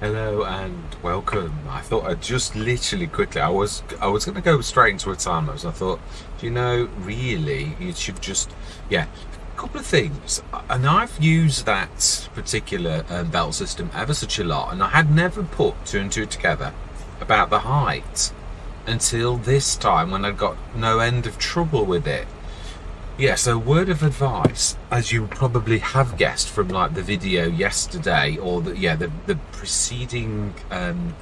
Hello and welcome. I thought I'd just literally quickly. I was going to go straight into a time lapse. I thought, really, you should just yeah. A couple of things, and I've used that particular belt system ever such a lot, and I had never put two and two together about the height until this time when I got no end of trouble with it. Yeah, so word of advice, as you probably have guessed from like the video yesterday or the preceding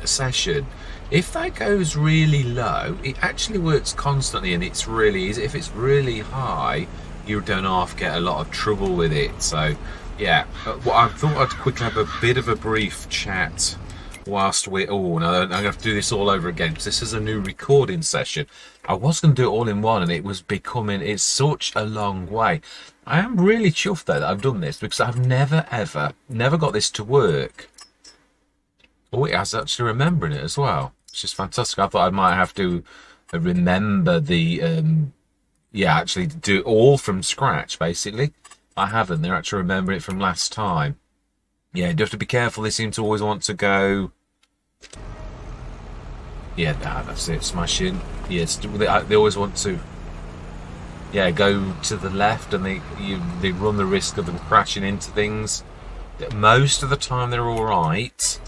session, if that goes really low, it actually works constantly and it's really easy. If it's really high, you don't half get a lot of trouble with it. So yeah, well, I thought I'd quickly have a bit of a brief chat whilst we're no, I'm gonna have to do this all over again because this is a new recording session. I was going to do it all in one and it was becoming, it's such a long way. I am really chuffed though that I've done this because I've never got this to work. Oh, it has actually remembering it as well, which is fantastic. I thought I might have to remember the actually do it all from scratch basically. I haven't. They're actually remembering it from last time. Yeah, you have to be careful. They seem to always want to go. Yeah, that's it. Smashing. Yes, they always want to. Yeah, go to the left, and they run the risk of them crashing into things. Most of the time they're all right,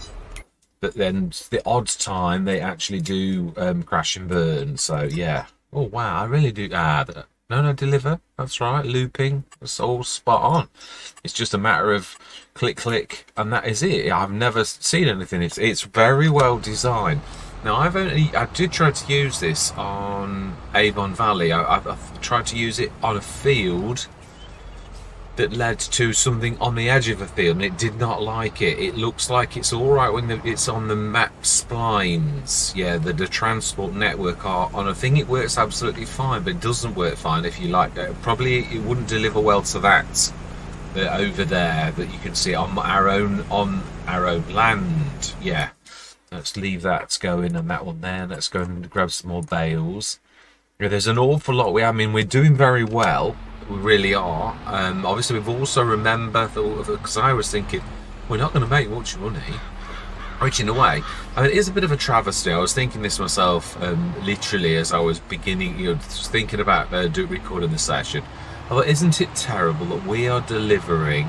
but then the odd time they actually do crash and burn. So yeah. Oh wow, I really do. No, deliver. That's right. Looping. It's all spot on. It's just a matter of click, click, and that is it. I've never seen anything. It's very well designed. Now I did try to use this on Avon Valley. I've tried to use it on a field that led to something on the edge of a field, and it did not like it. It looks like it's all right when it's on the map splines. Yeah, the transport network are on a thing. It works absolutely fine, but it doesn't work fine if you like that. Probably it wouldn't deliver well to that over there that you can see on our own land. Yeah, let's leave that going and that one there. Let's go and grab some more bales. Yeah, there's an awful lot. We're doing very well. We really are. Obviously, we've also remembered, because I was thinking, we're not going to make much money. Which, in a way, it is a bit of a travesty. I was thinking this myself, literally, as I was beginning, thinking about recording the session. I thought, isn't it terrible that we are delivering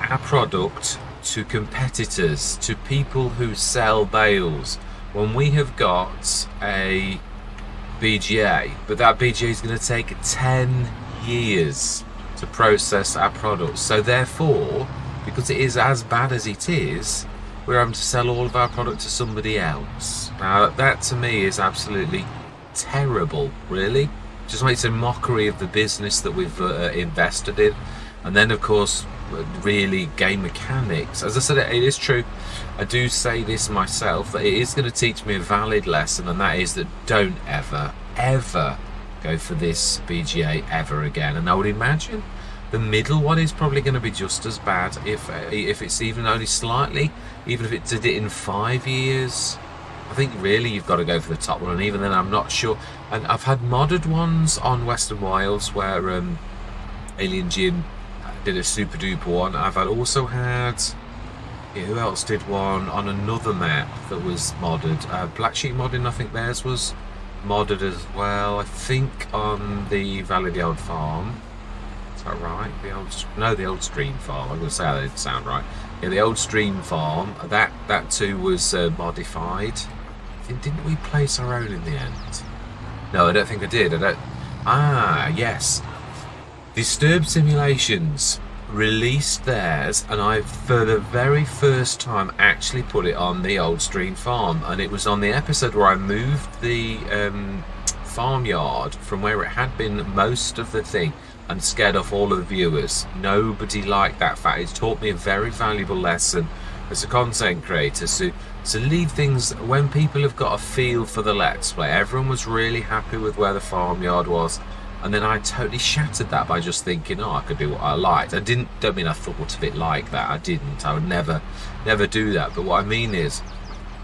our product to competitors, to people who sell bales, when we have got a BGA, but that BGA is going to take 10 years to process our products. So therefore, because it is as bad as it is, we're having to sell all of our product to somebody else. Now that to me is absolutely terrible, really. Just makes a mockery of the business that we've invested in. And then of course, really, game mechanics. As I said, it is true, I do say this myself, that it is going to teach me a valid lesson, and that is that don't ever go for this BGA ever again. And I would imagine the middle one is probably going to be just as bad, if it's even only slightly, even if it did it in 5 years. I think really you've got to go for the top one, and even then I'm not sure. And I've had modded ones on Western Wales where Alien Jim did a super duper one. I've also had, who else did one on another map that was modded? Black Sheep Modding, I think theirs was modded as well. I think on the Valley of the Old Farm. Is that right? The Old Stream Farm. I'm going to say that didn't sound right. Yeah, the Old Stream Farm. That too was modified. Didn't we place our own in the end? No, I don't think I did. Yes. Disturbed Simulations released theirs, and I, for the very first time, actually put it on the Old Stream Farm, and it was on the episode where I moved the farmyard from where it had been most of the thing and scared off all of the viewers. Nobody liked that fact. It taught me a very valuable lesson as a content creator, to leave things when people have got a feel for the Let's Play. Everyone was really happy with where the farmyard was. And then I totally shattered that by just thinking, I could do what I liked. Don't mean I thought of it like that. I didn't. I would never do that. But what I mean is,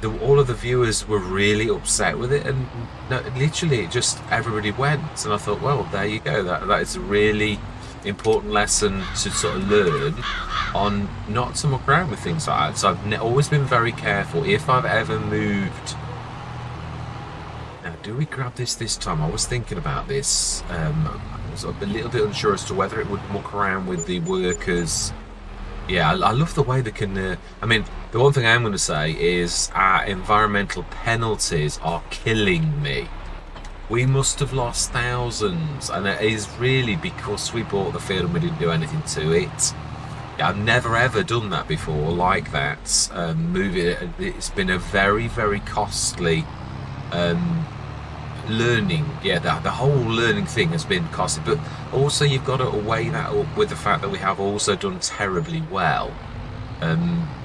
all of the viewers were really upset with it, and literally, just everybody went. And I thought, well, there you go. That is really important lesson to sort of learn on not to muck around with things like that. So I've always been very careful. If I've ever moved, now do we grab this time? I was thinking about this. I was a little bit unsure as to whether it would muck around with the workers. Yeah, I love the way they can. I mean, the one thing I am going to say is our environmental penalties are killing me. We must have lost thousands, and it is really because we bought the field and we didn't do anything to it. Yeah, I've never ever done that before like that. It's been a very, very costly learning. Yeah, the whole learning thing has been costly, but also you've got to weigh that up with the fact that we have also done terribly well.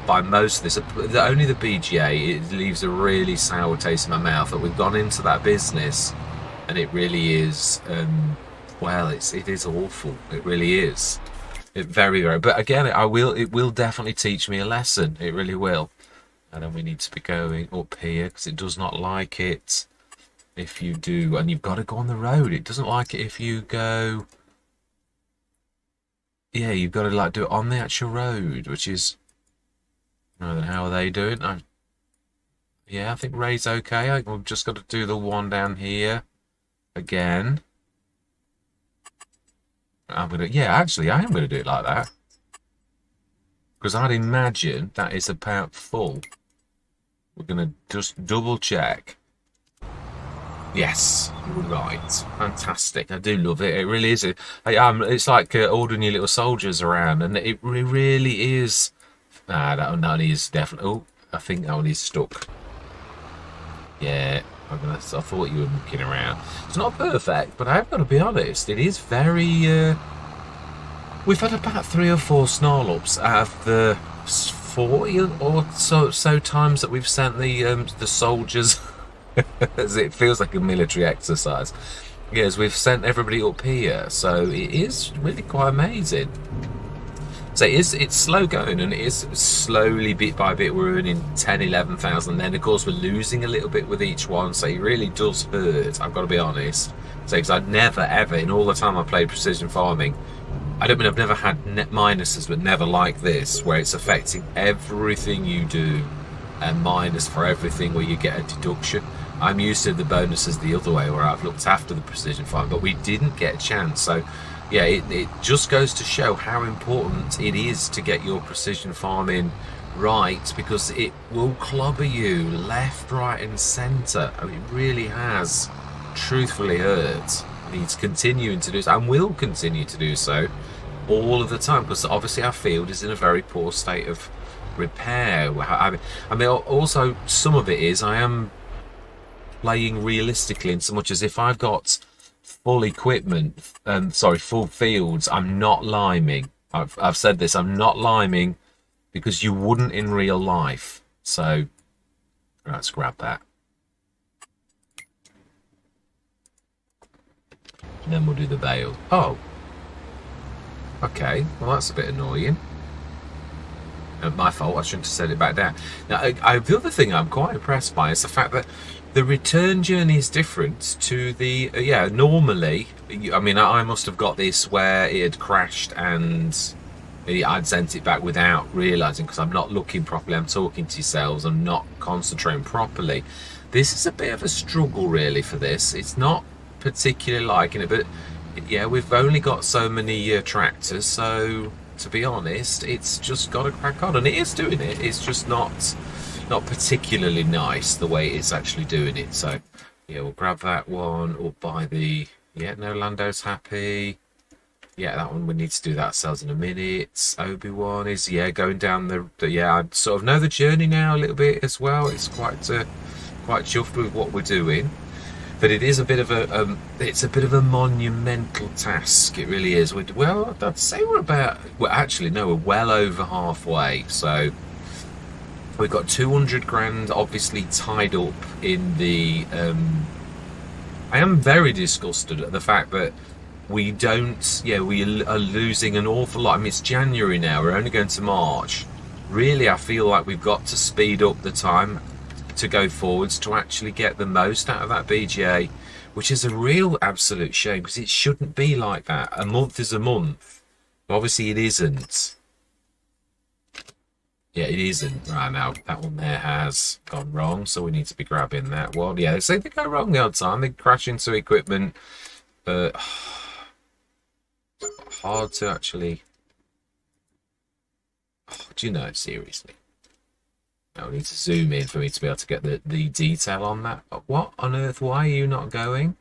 By most of this, only the BGA, it leaves a really sour taste in my mouth that we've gone into that business. And it really is, well, it is awful. It really is. It very, very. But again, it will definitely teach me a lesson. It really will. And then we need to be going up here because it does not like it if you do. And you've got to go on the road. It doesn't like it if you go. Yeah, you've got to like do it on the actual road, which is. Then how are they doing? Yeah, I think Ray's okay. I think we've just got to do the one down here. Again, actually I am gonna do it like that because I'd imagine that is about full. We're gonna just double check. Yes, you're right. Fantastic. I do love it. It really is. It's like ordering your little soldiers around, and it really is. That one is definitely. Oh, I think that one is stuck. Yeah. I thought you were looking around. It's not perfect, but I've got to be honest. It is very. We've had about 3 or 4 snarl-ups out of the 40 or so times that we've sent the soldiers. As it feels like a military exercise. Yes, we've sent everybody up here, so it is really quite amazing. So it's slow going, and it is slowly, bit by bit, we're earning 10, 11,000. Then, of course, we're losing a little bit with each one, so it really does hurt, I've got to be honest. So, because I'd never, ever, in all the time I played precision farming, I don't mean I've never had net minuses, but never like this, where it's affecting everything you do, and minus for everything where you get a deduction. I'm used to the bonuses the other way, where I've looked after the precision farm, but we didn't get a chance, so... Yeah, it just goes to show how important it is to get your precision farming right, because it will clobber you left, right and centre. I mean, it really has truthfully hurt. And it's continuing to do so, and will continue to do so all of the time, because obviously our field is in a very poor state of repair. I mean, also some of it is I am playing realistically in so much as if I've got full equipment, full fields, I'm not liming. I've said this, I'm not liming because you wouldn't in real life. So let's grab that. And then we'll do the bale. Oh, okay, well that's a bit annoying. My fault, I shouldn't have set it back down. Now, the other thing I'm quite impressed by is the fact that the return journey is different to the, normally, I mean, I must have got this where it had crashed and I'd sent it back without realising, because I'm not looking properly, I'm talking to yourselves, I'm not concentrating properly. This is a bit of a struggle really for this. It's not particularly liking it, but yeah, we've only got so many tractors, so to be honest, it's just got to crack on, and it is doing it. It's just not particularly nice the way it's actually doing it. So yeah, we'll grab that one up by the, no, Lando's happy. Yeah, that one we need to do that ourselves in a minute. Obi-Wan is, going down the I sort of know the journey now a little bit as well. It's quite chuffed with what we're doing. But it is a bit of a monumental task. It really is. Well, I'd say we're well over halfway. So we've got 200 grand obviously tied up in the. I am very disgusted at the fact that we don't. We are losing an awful lot. I mean, it's January now. We're only going to March. Really, I feel like we've got to speed up the time to go forwards to actually get the most out of that BGA. which is a real absolute shame because it shouldn't be like that. A month is a month. But obviously it isn't. Yeah, it isn't. Right, now that one there has gone wrong, so we need to be grabbing that one. Yeah, they go wrong the odd time. They crash into equipment, but hard to actually... do you know, seriously? I need to zoom in for me to be able to get the detail on that. What on earth? Why are you not going?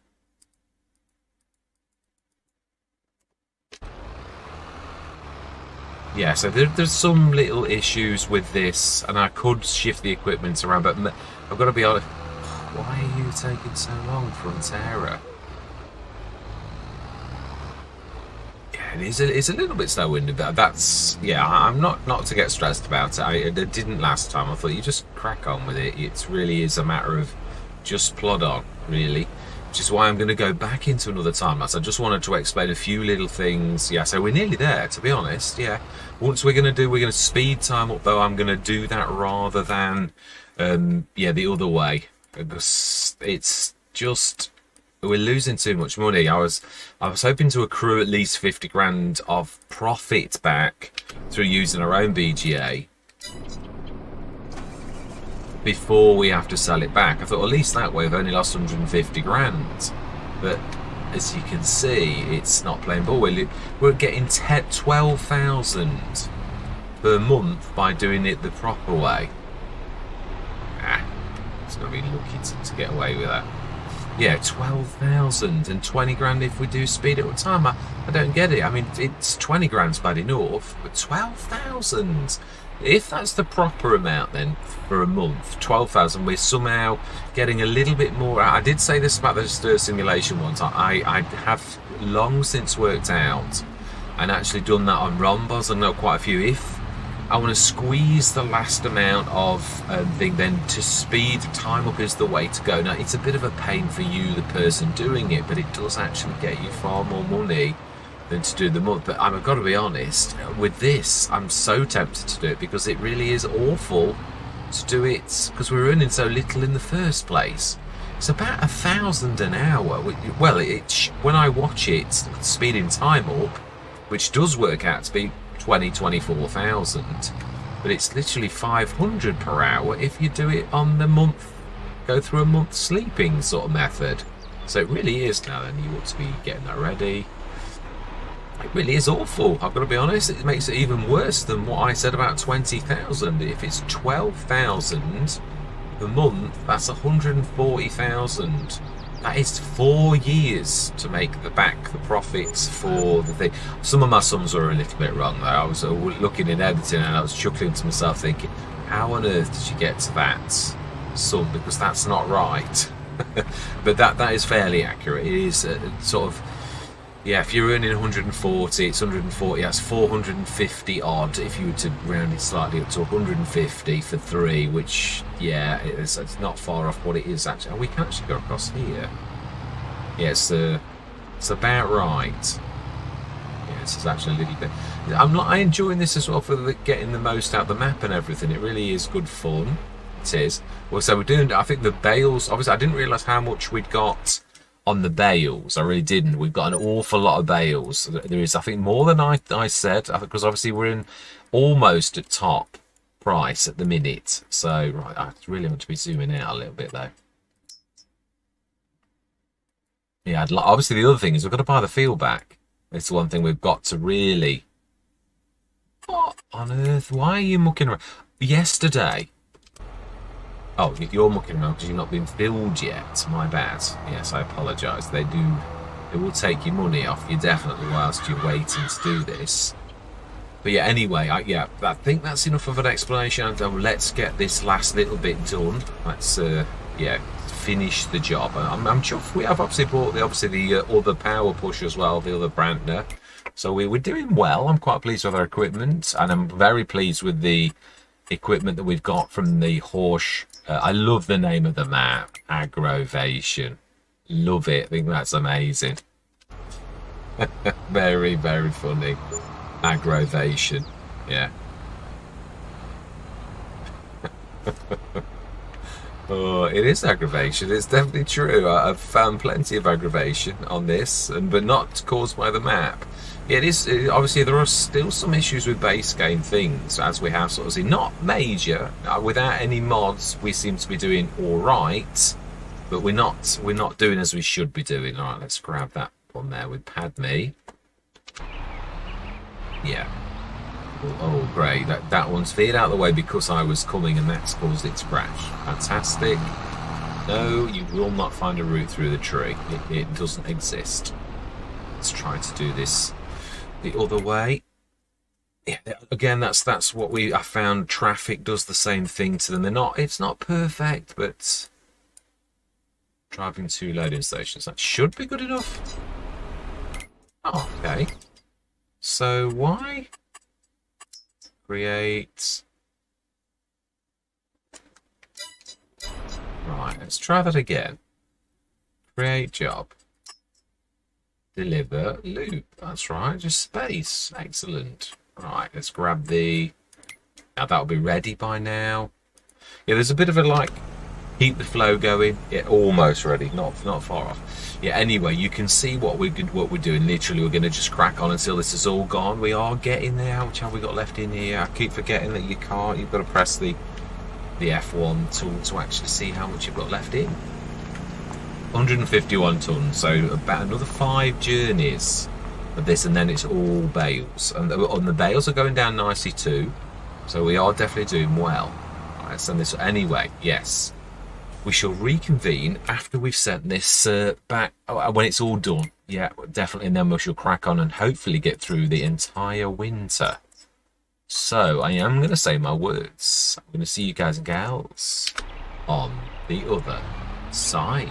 Yeah, so there's some little issues with this, and I could shift the equipment around, but I've got to be honest. Why are you taking so long, Frontera? It's a little bit slow-winded, but that's... Yeah, I'm not to get stressed about it. It didn't last time. I thought you just crack on with it. It really is a matter of just plod on, really. Which is why I'm going to go back into another time lapse. I just wanted to explain a few little things. Yeah, so we're nearly there, to be honest. Yeah, once we're going to speed time up, though. I'm going to do that rather than, yeah, the other way. Because it's just... We're losing too much money. I was hoping to accrue at least 50 grand of profit back through using our own BGA before we have to sell it back. I thought, well, at least that way I've only lost 150 grand. But as you can see, it's not playing ball. We're getting 12,000 per month by doing it the proper way. It's going to be lucky to get away with that. Yeah, 12,000 and 20 grand if we do speed it all the time. I don't get it. I mean, it's 20 grand's bad enough, but 12,000. If that's the proper amount then for a month, 12,000, we're somehow getting a little bit more. I did say this about the stir simulation once. I have long since worked out and actually done that on rhombos. I know quite a few. If I want to squeeze the last amount of thing, then to speed time up is the way to go. Now, it's a bit of a pain for you, the person doing it, but it does actually get you far more money than to do the month. But I've got to be honest, with this, I'm so tempted to do it because it really is awful to do it because we're earning so little in the first place. It's about 1,000 an hour. Well, when I watch it, speeding time up, which does work out to be 24,000, but it's literally 500 per hour if you do it on the month, go through a month sleeping sort of method. So it really is. Now then, you ought to be getting that ready. It really is awful, I've got to be honest. It makes it even worse than what I said about 20,000. If it's 12,000 per month, that's 140,000. That is 4 years to make the profits for the thing. Some of my sums were a little bit wrong though. I was looking in editing and I was chuckling to myself thinking, how on earth did you get to that sum? Because that's not right. But that is fairly accurate. It is sort of, yeah, if you're earning 140, it's 140, that's 450 odd if you were to round it slightly up to 150 for 3, which, yeah, it's not far off what it is actually. Oh, we can actually go across here. Yeah, it's about right. Yeah, this is actually a little bit... I'm enjoying this as well for getting the most out of the map and everything. It really is good fun. It is. Well, so we're doing, I think the bales, obviously I didn't realise how much we'd got on the bales. I really didn't. We've got an awful lot of bales. There is, I think, more than I said, because obviously we're in almost at top price at the minute. So, right, I really want to be zooming out a little bit though. Yeah, obviously the other thing is we've got to buy the field back. It's the one thing we've got to really... What on earth? Why are you mucking around? Yesterday... Oh, you're mucking around because you've not been filled yet. My bad. Yes, I apologise. They will take your money off you definitely whilst you're waiting to do this. But yeah, anyway, I think that's enough of an explanation. Let's get this last little bit done. Let's yeah, finish the job. I'm chuffed. We have obviously bought the other power push as well, the other Brandner. So we're doing well. I'm quite pleased with our equipment, and I'm very pleased with the equipment that we've got from the Horsch. I love the name of the map, Agrovation. Love it. I think that's amazing. Very, very funny. Agrovation. Yeah. Oh, it is aggravation. It's definitely true. I've found plenty of aggravation on this, but not caused by the map. Yeah, it is. Obviously, there are still some issues with base game things, as we have sort of seen. Not major. Without any mods, we seem to be doing all right, but we're not doing as we should be doing. All right, let's grab that one there with Padme. Yeah. Oh, great. That one's veered out of the way because I was coming, and that's caused it to crash. Fantastic. No, you will not find a route through the tree. It doesn't exist. Let's try to do this the other way. Yeah, again, that's what I found. Traffic does the same thing to them. It's not perfect, but driving to loading stations, that should be good enough. Oh, okay. So why create? Right, let's try that again. Create job. Deliver loop. That's right, just space. Excellent. Right, let's grab the... Now that'll be ready by now. Yeah, there's a bit of a keep the flow going. Yeah, almost ready. Not far off. Yeah, anyway, you can see what we're doing. Literally, we're going to just crack on until this is all gone. We are getting there. How much have we got left in here? I keep forgetting that you can't. You've got to press the F1 tool to actually see how much you've got left in. 151 tons, so about another 5 journeys of this, and then it's all bales, and the bales are going down nicely too, so we are definitely doing well. All right, send this anyway. Yes, we shall reconvene after we've sent this back when it's all done. Yeah, definitely, and then we shall crack on and hopefully get through the entire winter. So I am going to say my words. I'm going to see you guys and gals on the other side.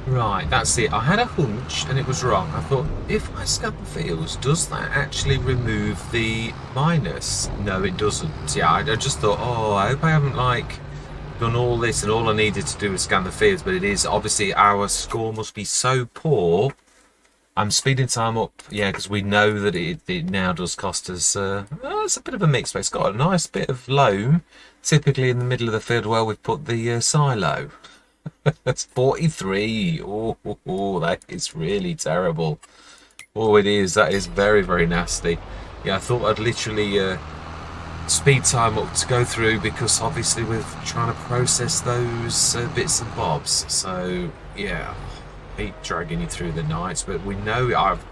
Right, that's it. I had a hunch and it was wrong. I thought, if I scan the fields, does that actually remove the minus? No, it doesn't. Yeah, I just thought, oh, I hope I haven't, like, done all this and all I needed to do was scan the fields, but it is, obviously, our score must be so poor. I'm speeding time up, yeah, because we know that it now does cost us, it's a bit of a mix, but it's got a nice bit of loam, typically in the middle of the field where we've put the silo. That's 43. Oh, that is really terrible. Oh, it is. That is very, very nasty. Yeah, I thought I'd literally speed time up to go through because obviously we're trying to process those bits and bobs. So, yeah, I hate dragging you through the nights, but we know I've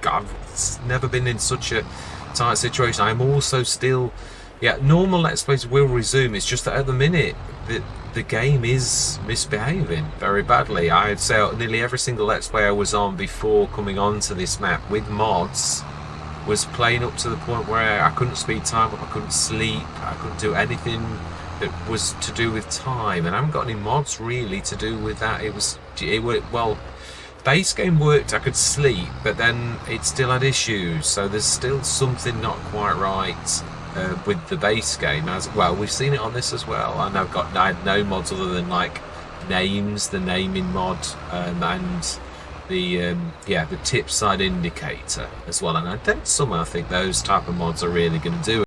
never been in such a tight situation. I'm also still, yeah, normal Let's Plays will resume. It's just that at the minute, the game is misbehaving very badly. I'd say nearly every single Let's Play I was on before coming onto this map with mods was playing up to the point where I couldn't speed time up, I couldn't sleep, I couldn't do anything that was to do with time, and I haven't got any mods really to do with that. It worked well. Base game worked, I could sleep, but then it still had issues, so there's still something not quite right with the base game as well. We've seen it on this as well, and I had no mods other than like names, the naming mod, and the the tip side indicator as well. And I don't somehow think those type of mods are really going to do